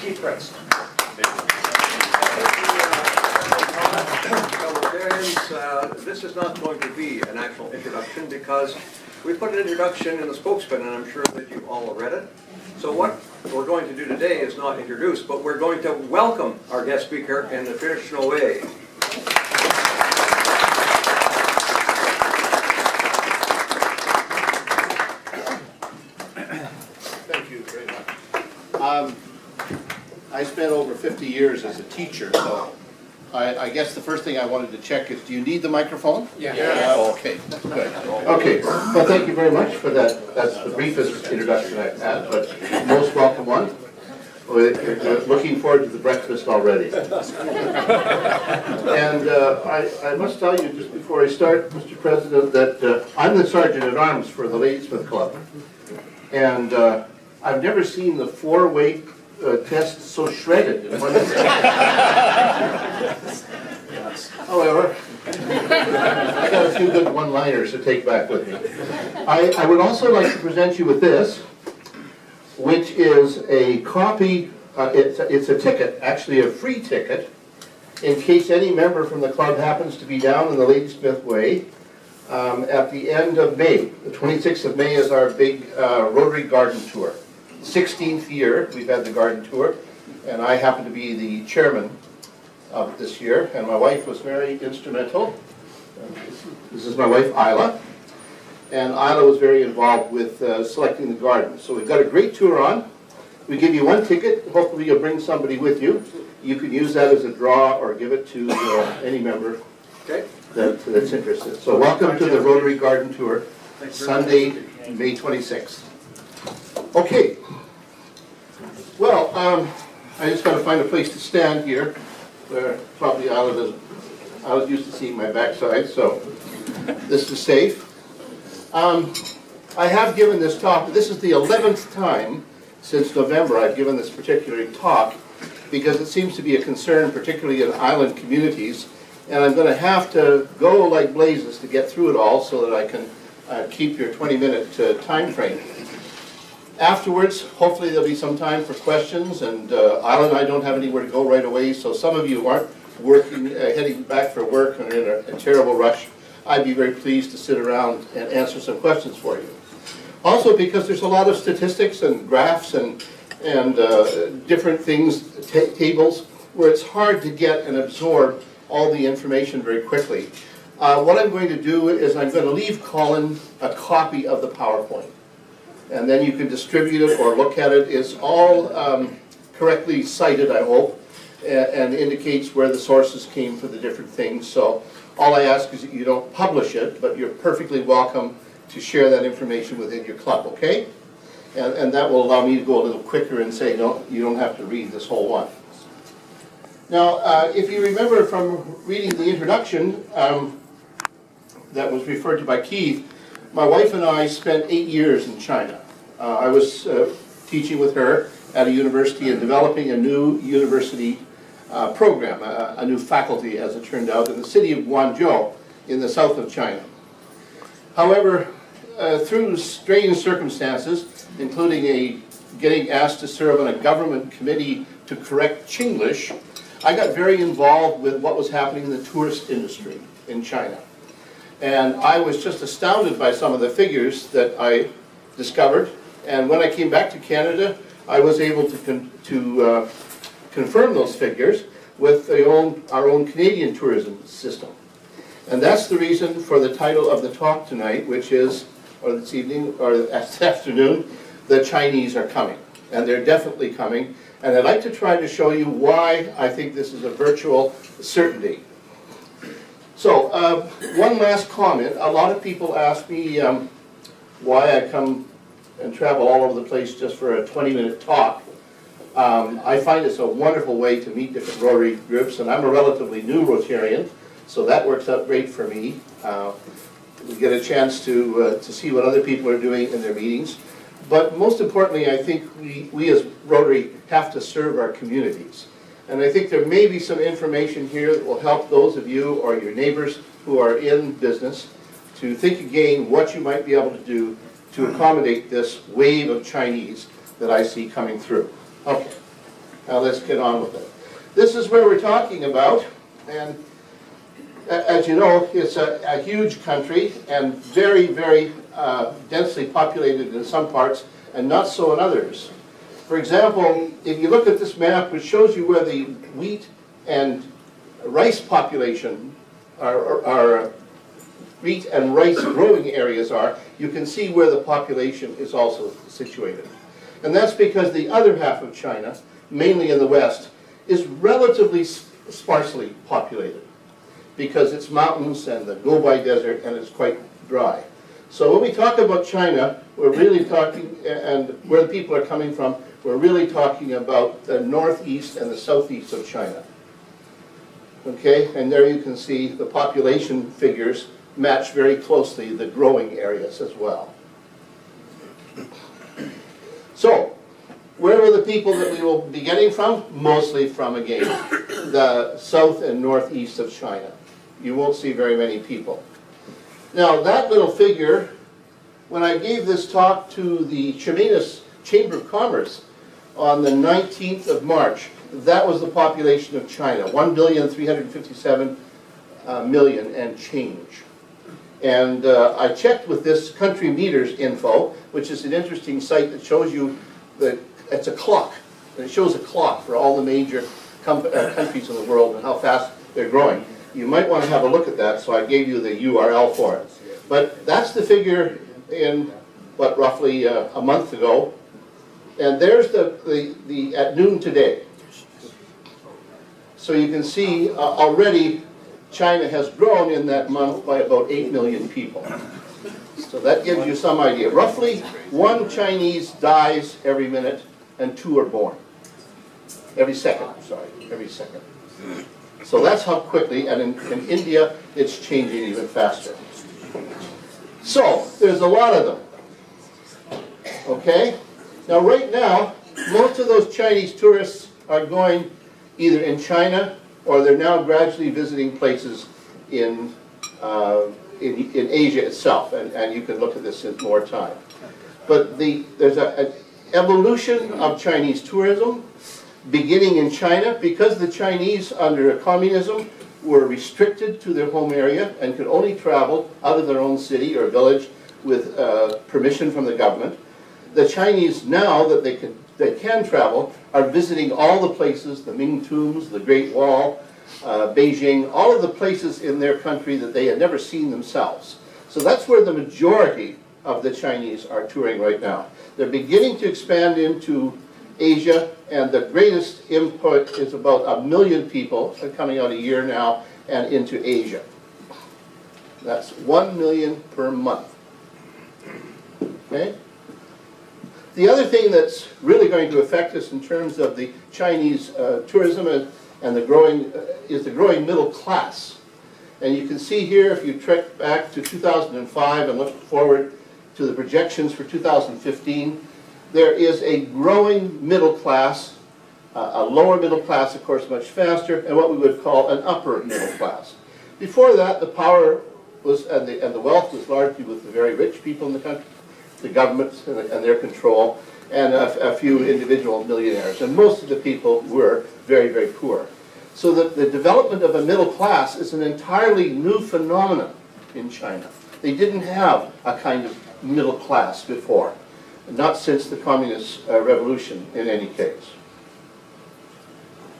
Keith Prince. This is not going to be an actual introduction because we put an introduction in the spokesman, and I'm sure that you all read it. So what we're going to do today is not introduce, but we're going to welcome our guest speaker in the traditional way. Thank you very much. I spent over 50 years as a teacher, so I guess the first thing I wanted to check is, do you need the microphone? Yeah. Okay, good. Okay, well, thank you very much for that. That's the briefest introduction I've had, but most welcome one. We're looking forward to the breakfast already. And I must tell you, just before I start, Mr. President, that I'm the Sergeant at Arms for the Ladysmith Club. And I've never seen the four-weight test so shredded in one day. However, I got a few good one-liners to take back with me. I would also like to present you with this, which is a copy, it's a ticket, actually a free ticket, in case any member from the club happens to be down in the Ladysmith Way at the end of May. The 26th of May is our big Rotary Garden Tour. 16th year we've had the garden tour, and I happen to be the chairman of this year, and my wife was very instrumental. This is my wife, Isla, and Isla was very involved with selecting the garden. So we've got a great tour on. We give you one ticket. Hopefully you'll bring somebody with you. You can use that as a draw or give it to any member that's interested. So welcome to the Rotary Garden Tour, Sunday, May 26th. Okay. Well, I just got to find a place to stand here. Where probably Isla doesn't. I was used to seeing my backside, so this is safe. I have given this talk. This is the 11th time since November I've given this particular talk, because it seems to be a concern, particularly in island communities, and I'm going to have to go like blazes to get through it all so that I can keep your 20-minute time frame. Afterwards, hopefully there'll be some time for questions, and Isla and I don't have anywhere to go right away, so some of you aren't working, heading back for work and are in a terrible rush. I'd be very pleased to sit around and answer some questions for you. Also, because there's a lot of statistics and graphs and different things, tables, where it's hard to get and absorb all the information very quickly. What I'm going to do is I'm going to leave Colin a copy of the PowerPoint. And then you can distribute it or look at it. It's all correctly cited, I hope, and indicates where the sources came for the different things. So all I ask is that you don't publish it, but you're perfectly welcome to share that information within your club, okay? And that will allow me to go a little quicker and say, no, you don't have to read this whole one. Now, if you remember from reading the introduction that was referred to by Keith, my wife and I spent 8 years in China. I was teaching with her at a university and developing a new university program, a new faculty, as it turned out, in the city of Guangzhou in the south of China. However, through strange circumstances, including getting asked to serve on a government committee to correct Chinglish, I got very involved with what was happening in the tourist industry in China. And I was just astounded by some of the figures that I discovered. And when I came back to Canada, I was able to confirm those figures with our own Canadian tourism system. And that's the reason for the title of the talk tonight, which is, or this evening, or this afternoon, the Chinese are coming. And they're definitely coming. And I'd like to try to show you why I think this is a virtual certainty. So, one last comment. A lot of people ask me why I come and travel all over the place just for a 20-minute talk. I find it's a wonderful way to meet different Rotary groups, and I'm a relatively new Rotarian, so that works out great for me. We get a chance to see what other people are doing in their meetings. But most importantly, I think we as Rotary have to serve our communities. And I think there may be some information here that will help those of you or your neighbors who are in business to think again what you might be able to do to accommodate this wave of Chinese that I see coming through. Okay. Now let's get on with it. This is where we're talking about, and as you know, it's a huge country and very, very densely populated in some parts and not so in others. For example, if you look at this map, which shows you where the wheat and rice population are wheat and rice growing areas are, you can see where the population is also situated. And that's because the other half of China, mainly in the west, is relatively sparsely populated because it's mountains and the Gobi Desert and it's quite dry. So when we talk about China, we're really talking, and where the people are coming from, we're really talking about the northeast and the southeast of China. Okay, and there you can see the population figures match very closely the growing areas as well. So, where are the people that we will be getting from? Mostly from, again, the south and northeast of China. You won't see very many people. Now, that little figure, when I gave this talk to the Chemainus Chamber of Commerce on the 19th of March, that was the population of China, 1,357,000,000 and change. And I checked with this Country Meters info, which is an interesting site that shows you that it's a clock. And it shows a clock for all the major countries in the world and how fast they're growing. You might want to have a look at that, so I gave you the URL for it. But that's the figure in, what, roughly a month ago. And there's the at noon today. So you can see already China has grown in that month by about 8 million people. So that gives you some idea. Roughly 1 Chinese dies every minute and 2 are born. Every second, sorry, every second. So that's how quickly, and in India, it's changing even faster. So, there's a lot of them. Okay? Now, right now, most of those Chinese tourists are going either in China or they're now gradually visiting places in Asia itself, and you can look at this in more time. But there's an evolution of Chinese tourism beginning in China because the Chinese under communism were restricted to their home area and could only travel out of their own city or village with permission from the government. The Chinese now that they can travel are visiting all the places, the Ming tombs, the Great Wall, Beijing, all of the places in their country that they had never seen themselves. So that's where the majority of the Chinese are touring right now. They're beginning to expand into Asia, and the greatest input is about 1 million people coming out a year now and into Asia. That's 1 million per month. Okay? The other thing that's really going to affect us in terms of the Chinese tourism and the growing middle class. And you can see here, if you trek back to 2005 and look forward to the projections for 2015, there is a growing middle class, a lower middle class, of course, much faster, and what we would call an upper middle class. Before that, the power was and the wealth was largely with the very rich people in the country, the governments and their control, and a few individual millionaires. And most of the people were very, very poor. So the development of a middle class is an entirely new phenomenon in China. They didn't have a kind of middle class before. Not since the Communist Revolution, in any case.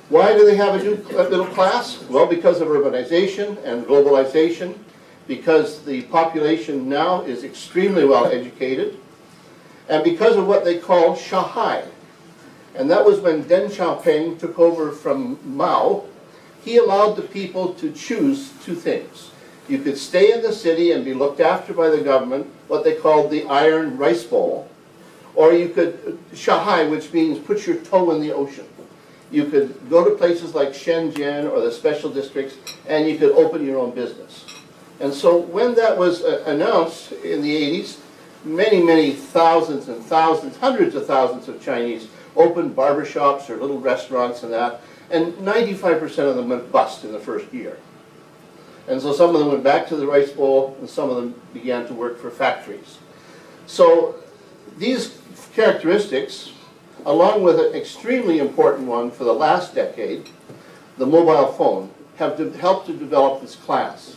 Why do they have a new middle class? Well, because of urbanization and globalization, because the population now is extremely well educated, and because of what they call Shanghai. And that was when Deng Xiaoping took over from Mao. He allowed the people to choose 2 things. You could stay in the city and be looked after by the government, what they called the iron rice bowl, or you could, Shanghai, which means put your toe in the ocean. You could go to places like Shenzhen or the special districts, and you could open your own business. And so when that was announced in the 80s, many, many thousands and thousands, hundreds of thousands of Chinese opened barbershops or little restaurants and that, and 95% of them went bust in the first year. And so some of them went back to the rice bowl, and some of them began to work for factories. So these characteristics along with an extremely important one for the last decade, the mobile phone, have helped to develop this class.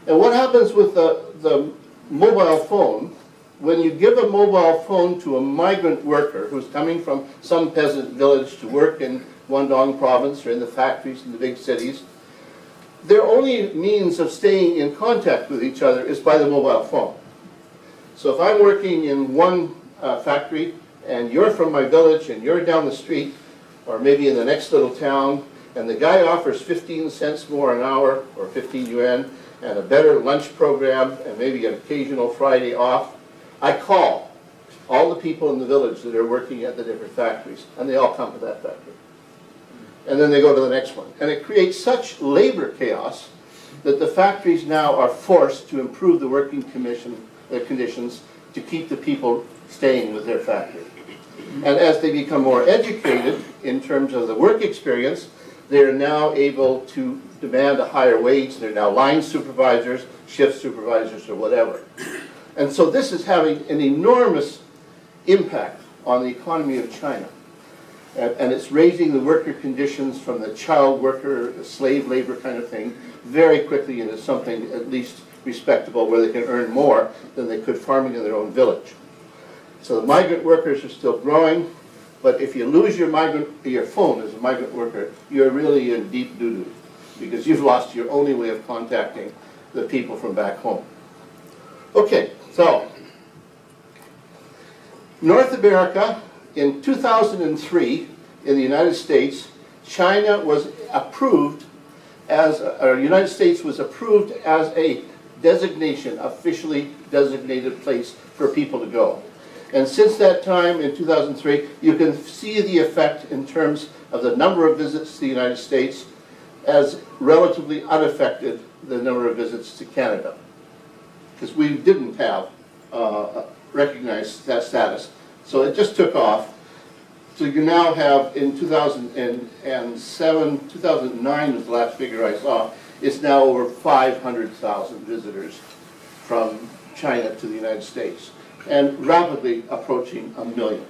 And what happens with the mobile phone, when you give a mobile phone to a migrant worker who's coming from some peasant village to work in Guangdong province or in the factories in the big cities, their only means of staying in contact with each other is by the mobile phone. So if I'm working in one factory and you're from my village and you're down the street or maybe in the next little town and the guy offers 15 cents more an hour or 15 yuan and a better lunch program and maybe an occasional Friday off, I call all the people in the village that are working at the different factories and they all come to that factory. And then they go to the next one. And it creates such labor chaos that the factories now are forced to improve the working conditions to keep the people staying with their factory. And as they become more educated in terms of the work experience, they're now able to demand a higher wage. They're now line supervisors, shift supervisors, or whatever. And so this is having an enormous impact on the economy of China. And it's raising the worker conditions from the child worker, slave labor kind of thing, very quickly into something at least respectable where they can earn more than they could farming in their own village. So the migrant workers are still growing, but if you lose your phone as a migrant worker, you're really in deep doo-doo because you've lost your only way of contacting the people from back home. Okay, so North America, in 2003, in the United States, China was approved as, or United States was approved as a designation, officially designated place for people to go. And since that time, in 2003, you can see the effect in terms of the number of visits to the United States as relatively unaffected the number of visits to Canada. Because we didn't have recognized that status. So it just took off. So you now have, in 2007, 2009 was the last figure I saw, it's now over 500,000 visitors from China to the United States, and rapidly approaching 1 million.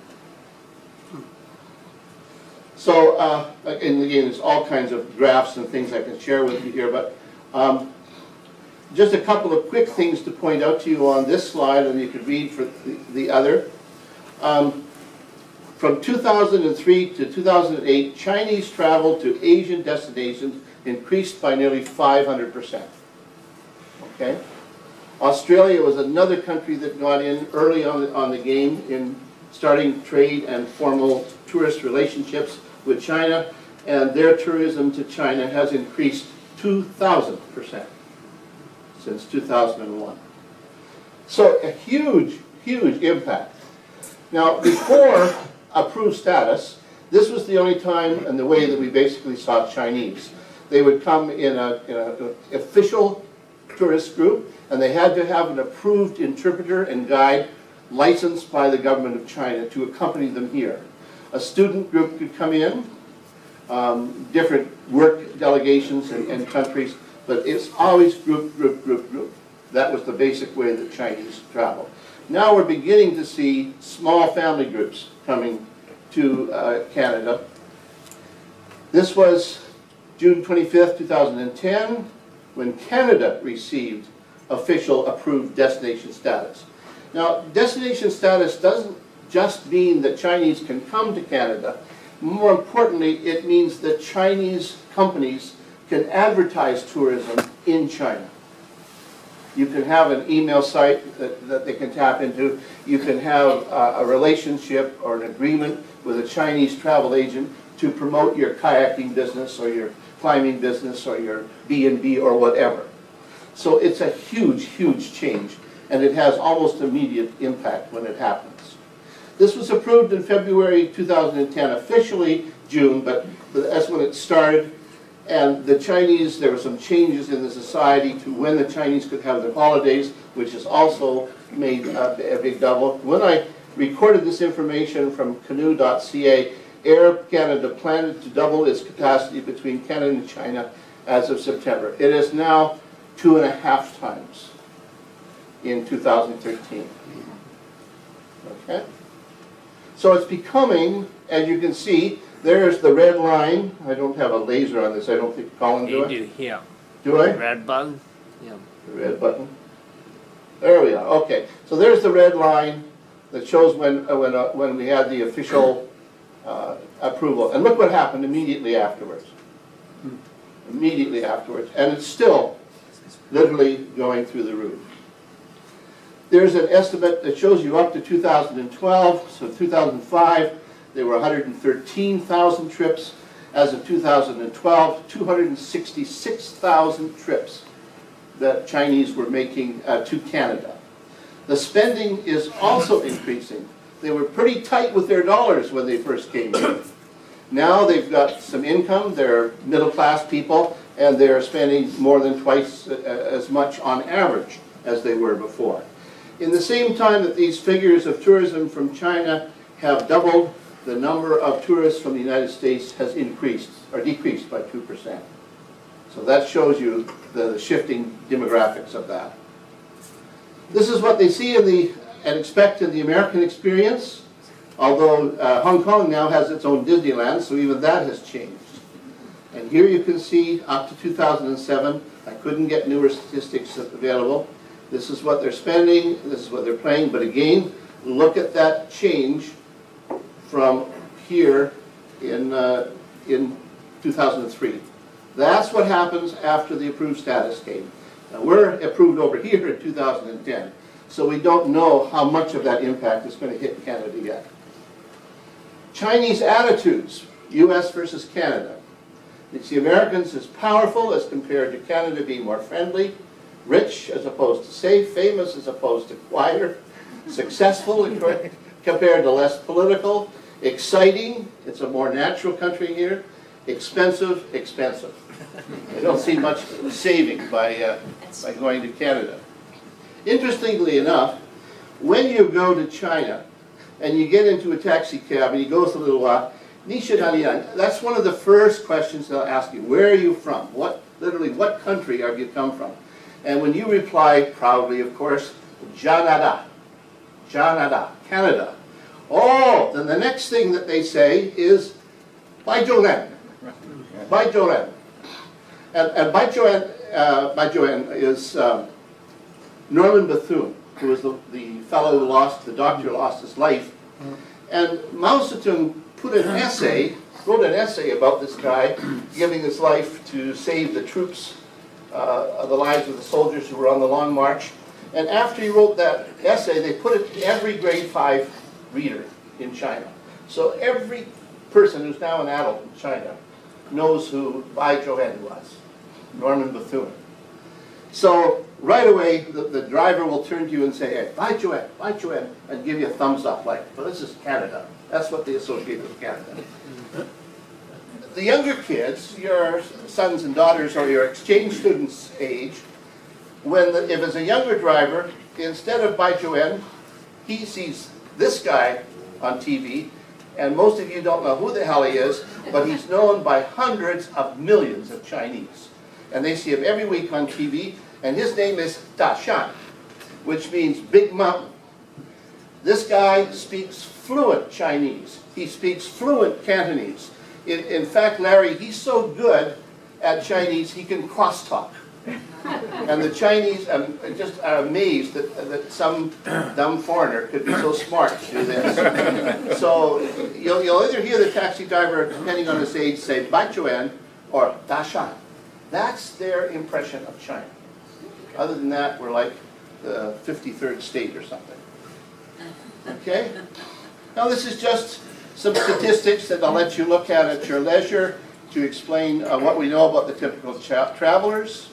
So, and again, there's all kinds of graphs and things I can share with you here, but just a couple of quick things to point out to you on this slide, and you could read for the other. From 2003 to 2008, Chinese travel to Asian destinations increased by nearly 500%. Okay? Australia was another country that got in early on the game in starting trade and formal tourist relationships with China, and their tourism to China has increased 2,000% since 2001. So a huge, huge impact. Now, before approved status, this was the only time and the way that we basically saw Chinese. They would come in an official tourist group, and they had to have an approved interpreter and guide licensed by the government of China to accompany them here. A student group could come in, different work delegations and countries, but it's always group, group, group, group. That was the basic way that Chinese traveled. Now we're beginning to see small family groups coming to Canada. This was June 25th, 2010, when Canada received official approved destination status. Now, destination status doesn't just mean that Chinese can come to Canada. More importantly, it means that Chinese companies can advertise tourism in China. You can have an email site that they can tap into. You can have a relationship or an agreement with a Chinese travel agent to promote your kayaking business or your climbing business or your B&B or whatever. So it's a huge, huge change, and it has almost immediate impact when it happens. This was approved in February 2010, officially June, but that's when it started. And the Chinese, there were some changes in the society to when the Chinese could have their holidays, which has also made a big double. When I recorded this information from canoe.ca, Air Canada planned to double its capacity between Canada and China as of September. It is now 2.5 times in 2013. Okay? So it's becoming, as you can see, there's the red line. I don't have a laser on this. I don't think Colin do You it. do here. Do I? Red button. Yeah. The red button. There we are. Okay. So there's the red line that shows when we had the official approval. And look what happened immediately afterwards. Immediately afterwards. And it's still literally going through the roof. There's an estimate that shows you up to 2012. So 2005, there were 113,000 trips. As of 2012, 266,000 trips that Chinese were making to Canada. The spending is also increasing. They were pretty tight with their dollars when they first came here. Now they've got some income, they're middle-class people, and they're spending more than twice as much on average as they were before. In the same time that these figures of tourism from China have doubled, the number of tourists from the United States has increased, or decreased by 2%. So that shows you the shifting demographics of that. This is what they see and expect in the American experience, although Hong Kong now has its own Disneyland, so even that has changed. And here you can see up to 2007, I couldn't get newer statistics available. This is what they're spending, this is what they're paying, but again, look at that change from here in 2003. That's what happens after the approved status came. Now we're approved over here in 2010, so we don't know how much of that impact is going to hit Canada yet. Chinese attitudes, US versus Canada. It's the Americans as powerful as compared to Canada being more friendly, rich as opposed to safe, famous as opposed to quieter, successful compared to less political, exciting, it's a more natural country here, expensive, expensive. I don't see much saving by going to Canada. Interestingly enough, when you go to China and you get into a taxi cab and you go for a little while, that's one of the first questions they'll ask you. Where are you from? Literally, what country have you come from? And when you reply, proudly of course, Canada, Canada. Oh, then the next thing that they say is, Bai Zhouren. Bai Zhouren. And Bai Zhouren is Norman Bethune, who was the fellow who the doctor who lost his life. And Mao Zedong wrote an essay about this guy giving his life to save the troops, the lives of the soldiers who were on the Long March. And after he wrote that essay, they put it to every grade 5 reader in China. So every person who's now an adult in China knows who Bai Zhouren was, Norman Bethune. So right away, the driver will turn to you and say, hey, Bai Zhouren, and give you a thumbs up, like, well, this is Canada. That's what they associate with Canada. The younger kids, your sons and daughters or your exchange students' age, if it's a younger driver, instead of Bai Zhouren, he sees this guy on TV, and most of you don't know who the hell he is, but he's known by hundreds of millions of Chinese. And they see him every week on TV, and his name is Dashan, which means big mountain. This guy speaks fluent Chinese. He speaks fluent Cantonese. In fact, Larry, he's so good at Chinese, he can crosstalk. And the Chinese just are amazed that some dumb foreigner could be so smart to do this. So you'll either hear the taxi driver, depending on his age, say Bai Zhouren or Dashan. That's their impression of China. Other than that, we're like the 53rd state or something. Okay? Now this is just some statistics that I'll let you look at your leisure to explain what we know about the typical travelers.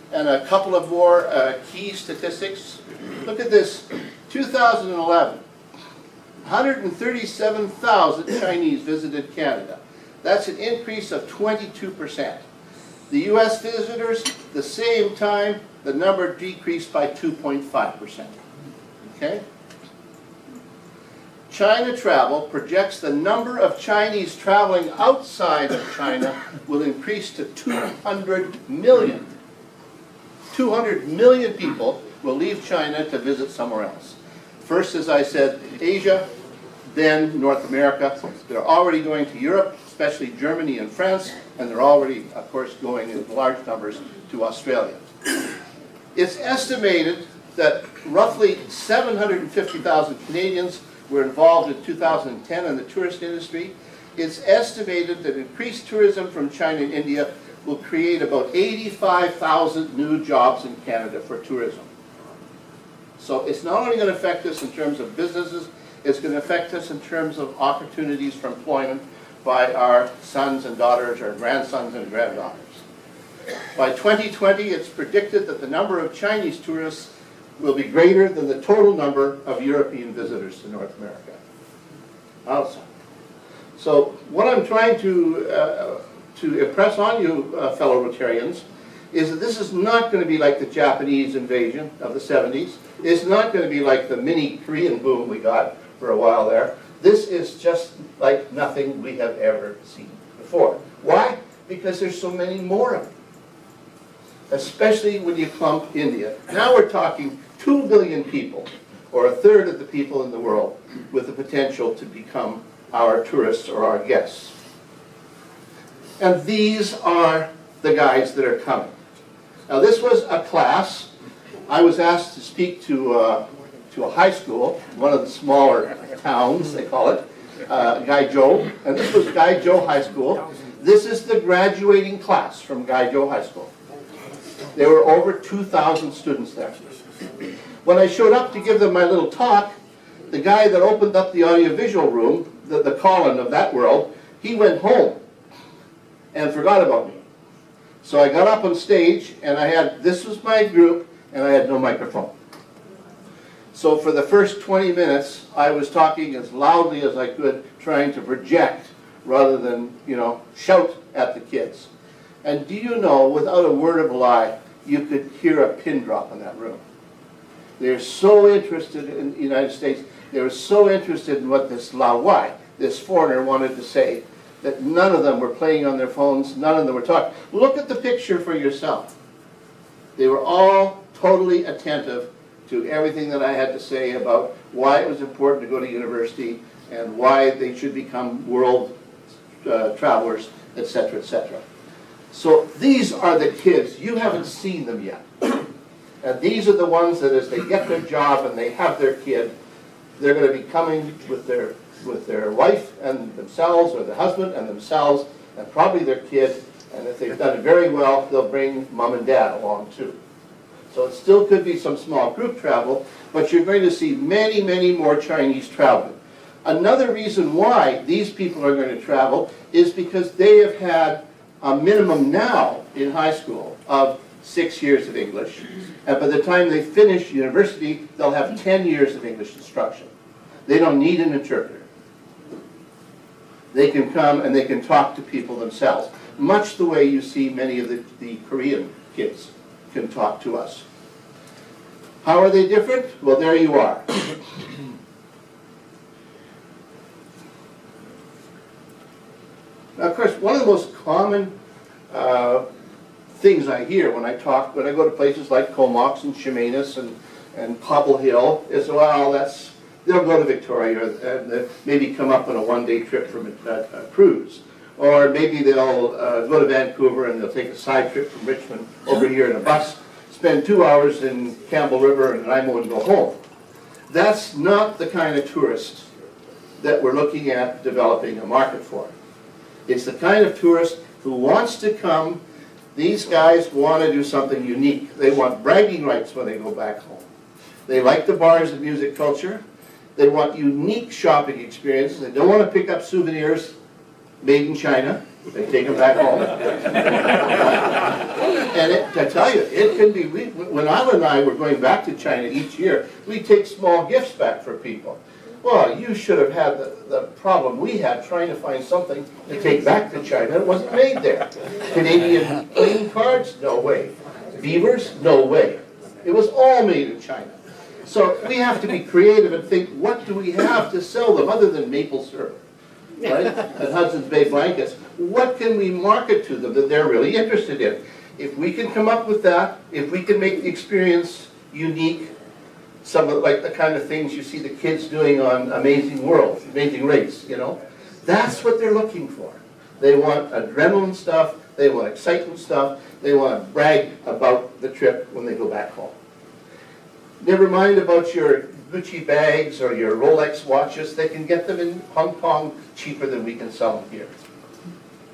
And a couple of more key statistics. Look at this. 2011, 137,000 Chinese visited Canada. That's an increase of 22%. The U.S. visitors, the same time, the number decreased by 2.5%. Okay? China Travel projects the number of Chinese traveling outside of China will increase to 200 million. 200 million people will leave China to visit somewhere else. First, as I said, Asia, then North America. They're already going to Europe, especially Germany and France, and they're already, of course, going in large numbers to Australia. It's estimated that roughly 750,000 Canadians were involved in 2010 in the tourist industry. It's estimated that increased tourism from China and India will create about 85,000 new jobs in Canada for tourism. So it's not only going to affect us in terms of businesses, it's going to affect us in terms of opportunities for employment by our sons and daughters, our grandsons and granddaughters. By 2020, it's predicted that the number of Chinese tourists will be greater than the total number of European visitors to North America. Also. So what I'm trying to impress on you, fellow Rotarians, is that this is not going to be like the Japanese invasion of the 70s. It's not going to be like the mini Korean boom we got for a while there. This is just like nothing we have ever seen before. Why? Because there's so many more of them. Especially when you clump India. Now we're talking 2 billion people, or a third of the people in the world, with the potential to become our tourists or our guests. And these are the guys that are coming. Now this was a class. I was asked to speak to a high school, one of the smaller towns, they call it, Guizhou, and this was Guizhou High School. This is the graduating class from Guizhou High School. There were over 2,000 students there. When I showed up to give them my little talk, the guy that opened up the audiovisual room, the Colin of that world, he went home and forgot about me. So I got up on stage and this was my group, and I had no microphone. So for the first 20 minutes, I was talking as loudly as I could, trying to project rather than, shout at the kids. And do you know, without a word of a lie, you could hear a pin drop in that room. They're so interested in the United States. They were so interested in what this Lao Wai, this foreigner, wanted to say, that none of them were playing on their phones, none of them were talking. Look at the picture for yourself. They were all totally attentive to everything that I had to say about why it was important to go to university and why they should become world travelers, etc., etc. So these are the kids. You haven't seen them yet. And these are the ones that as they get their job and they have their kid, they're going to be coming with their wife and themselves, or their husband and themselves, and probably their kid. And if they've done it very well, they'll bring mom and dad along too. So it still could be some small group travel, but you're going to see many, many more Chinese traveling. Another reason why these people are going to travel is because they have had a minimum now in high school of 6 years of English, and by the time they finish university, they'll have 10 years of English instruction. They don't need an interpreter. They can come and they can talk to people themselves, much the way you see many of the Korean kids can talk to us. How are they different? Well, there you are. Now, of course, one of the most common things I hear when I go to places like Comox and Chemainus and Cobble Hill is, well, they'll go to Victoria and maybe come up on a one-day trip from a cruise. Or maybe they'll go to Vancouver and they'll take a side trip from Richmond over here in a bus, spend 2 hours in Campbell River and Nanaimo and go home. That's not the kind of tourist that we're looking at developing a market for. It's the kind of tourist who wants to come. These guys want to do something unique. They want bragging rights when they go back home. They like the bars and music culture. They want unique shopping experiences. They don't want to pick up souvenirs made in China. They take them back home. And I tell you, it can be, when Isla and I were going back to China each year, we take small gifts back for people. Well, you should have had the problem we had trying to find something to take back to China. It wasn't made there. Canadian playing cards? No way. Beavers? No way. It was all made in China. So we have to be creative and think, what do we have to sell them other than maple syrup, right? And Hudson's Bay blankets. What can we market to them that they're really interested in? If we can come up with that, if we can make the experience unique, some of like the kind of things you see the kids doing on Amazing World, Amazing Race, you know. That's what they're looking for. They want adrenaline stuff, they want excitement stuff, they want to brag about the trip when they go back home. Never mind about your Gucci bags or your Rolex watches, they can get them in Hong Kong cheaper than we can sell them here.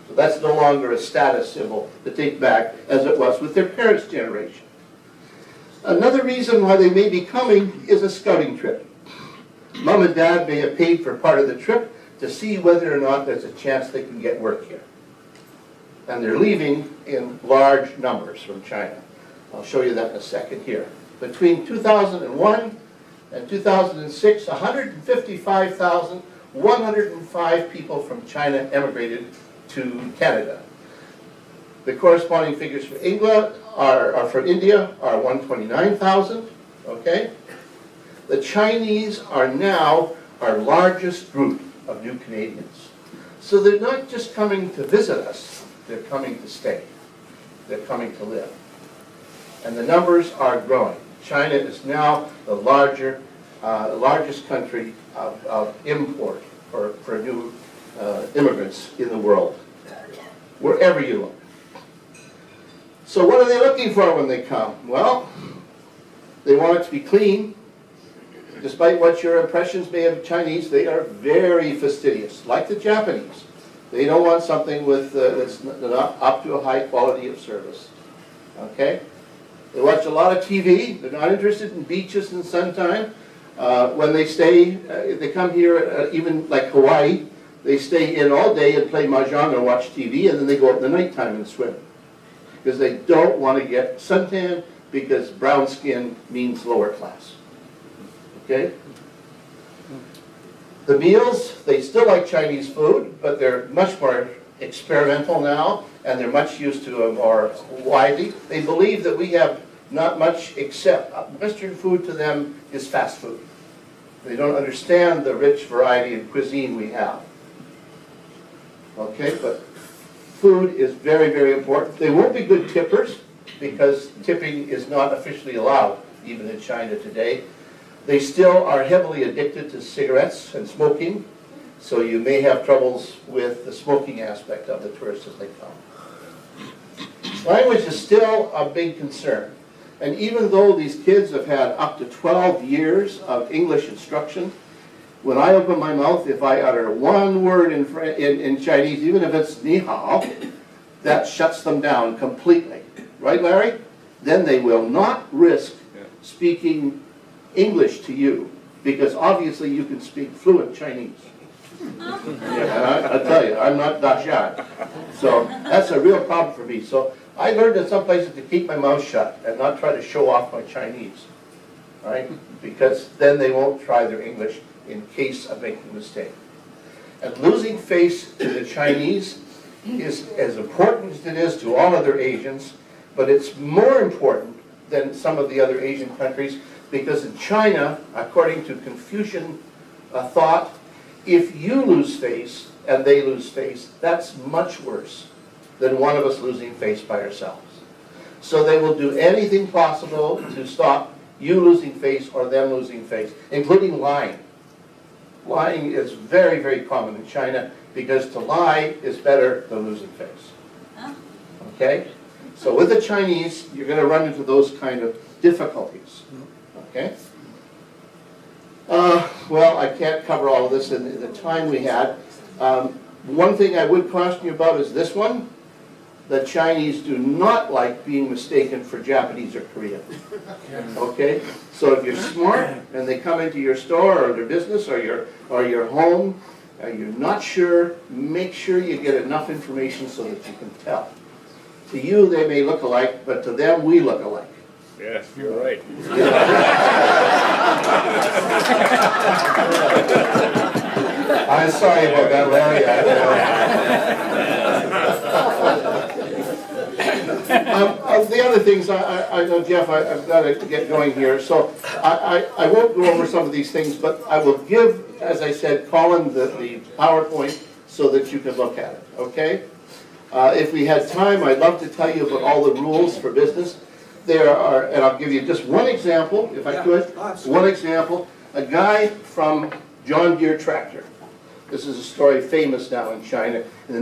So that's no longer a status symbol to take back as it was with their parents' generation. Another reason why they may be coming is a scouting trip. Mom and Dad may have paid for part of the trip to see whether or not there's a chance they can get work here. And they're leaving in large numbers from China. I'll show you that in a second here. Between 2001 and 2006, 155,105 people from China emigrated to Canada. The corresponding figures for India are 129,000, okay? The Chinese are now our largest group of new Canadians. So they're not just coming to visit us, they're coming to stay. They're coming to live. And the numbers are growing. China is now the largest country of import for new immigrants in the world, wherever you look. So what are they looking for when they come? Well, they want it to be clean. Despite what your impressions may have of Chinese, they are very fastidious, like the Japanese. They don't want something that's not up to a high quality of service. Okay? They watch a lot of TV. They're not interested in beaches and sun-time. When they stay, they come here, even like Hawaii, they stay in all day and play mahjong and watch TV, and then they go out in the nighttime and swim. Because they don't want to get suntan, because brown skin means lower class. Okay? The meals, they still like Chinese food, but they're much more experimental now, and they're much used to a more widely. They believe that we have not much except Western food to them is fast food. They don't understand the rich variety of cuisine we have. Okay, but food is very, very important. They won't be good tippers because tipping is not officially allowed, even in China today. They still are heavily addicted to cigarettes and smoking, so you may have troubles with the smoking aspect of the tourists as they come. Language is still a big concern. And even though these kids have had up to 12 years of English instruction, when I open my mouth, if I utter one word in Chinese, even if it's ni hao, that shuts them down completely. Right, Larry? Then they will not risk speaking English to you, because obviously you can speak fluent Chinese. Yeah, I tell you, I'm not Dashan. So that's a real problem for me. So I learned in some places to keep my mouth shut and not try to show off my Chinese, right? Because then they won't try their English in case of making a mistake. And losing face to the Chinese is as important as it is to all other Asians, but it's more important than some of the other Asian countries, because in China, according to Confucian thought, if you lose face and they lose face, that's much worse than one of us losing face by ourselves. So they will do anything possible to stop you losing face or them losing face, including lying. Lying is very, very common in China, because to lie is better than losing face. Okay? So with the Chinese, you're going to run into those kind of difficulties. Okay? Well, I can't cover all of this in the time we had. One thing I would caution you about is this one. The Chinese do not like being mistaken for Japanese or Korean. Okay? So if you're smart and they come into your store or their business or your home, you're not sure, make sure you get enough information so that you can tell. To you, they may look alike, but to them, we look alike. Yes, you're right. I'm sorry about that, Larry. The other things, I know, Jeff, I've got to get going here, so I won't go over some of these things, but I will give, as I said, Colin the PowerPoint so that you can look at it, okay? If we had time, I'd love to tell you about all the rules for business, there are, and I'll give you just one example, if I Yeah. could. Oh, absolutely. One example, a guy from John Deere Tractor. This is a story famous now in China. In the